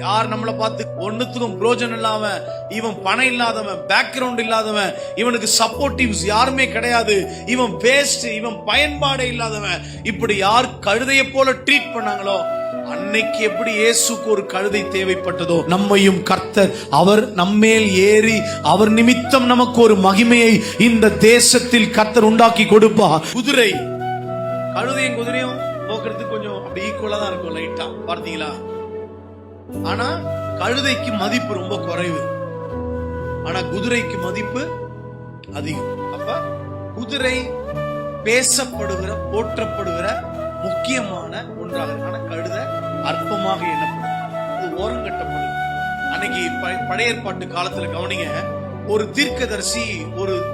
யார் நம்மளை பார்த்து ஒண்ணுத்துக்கும் பிரோஜனம் இல்லாம, இவன் பணம் இல்லாதவன், பேக்ரவுண்ட் இல்லாதவன், இவனுக்கு சப்போர்ட்டிவ்ஸ் யாருமே கிடையாது, இவன் வேஸ்ட், இவன் பயன்பாடே இல்லாதவன், இப்படி யார் கழுதையை போல ட்ரீட் பண்ணாங்களோ, அன்னைக்கு எப்படி இயேசுக்கு ஒரு கழுதை தேவைப்பட்டதோ, நம்மையும் கர்த்தர் அவர் நம்மேல் ஏறி அவர் நிமித்தம் நமக்கு ஒரு மகிமையை இந்த தேசத்தில் கர்த்தர் உண்டாக்கி கொடுப்பா. குதிரை, கழுதையும் குதிரையும் போக்குறதுக்கு கொஞ்சம் அப்படி ஈக்குவலா தான் இருக்கும், லைட்டா பார்த்தீங்களா? ஆனா கழுதைக்கு மதிப்பு ரொம்ப குறைவு, ஆனா குதிரைக்கு மதிப்பு அதிகம். அப்ப குதிரை பேசப்படுகிற, போற்றப்படுகிற முக்கியமான ஒன்றாக, ஆனா கழுதை அற்பமாக எண்ணப்படும், அது ஓரம் கட்டப்படுது. அன்னைக்கு பழைய ஏற்பாட்டு காலத்துல கவனிங்க, ஒரு தீர்க்கதரிசி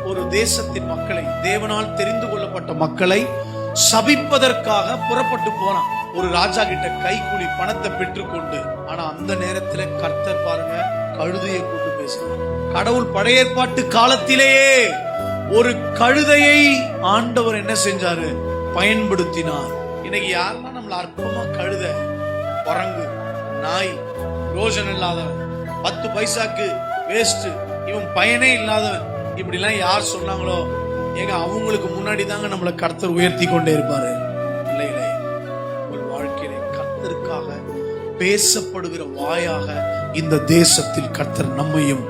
ஒரு தேசத்தின் மக்களை, தேவனால் தெரிந்து கொள்ளப்பட்ட மக்களை சபிப்பதற்காக புறப்பட்டு போனான். ஒரு ராஜா கிட்ட கைக்கூலி பணத்தை பெற்றுக்கொண்டு. ஆனா அந்த நேரத்துல கர்த்தர் பாருங்க, கழுதையை கூட்டு பேசுறார். கடவுள் பழைய ஏற்பாட்டு காலத்திலேயே ஒரு கழுதையை ஆண்டவர் என்ன செஞ்சாரு? பயன்படுத்தினார். இன்னைக்கு யாரெல்லாம் நம்மள அற்பமா கழுதை, குரங்கு, நாய், ரோஜன் இல்லாதவன், 10 பைசாக்கு வேஸ்ட், இவன் பயனே இல்லாதவன், இப்படி எல்லாம் யார் சொன்னாங்களோ, ஏங்க அவங்களுக்கு முன்னாடி தாங்க நம்மளை கர்த்தர் உயர்த்தி கொண்டே இருப்பாரு. இல்லையிலே ஒரு வாழ்க்கையில கர்த்தருக்காக பேசப்படுகிற வாயாக இந்த தேசத்தில் கர்த்தர் நம்மையும்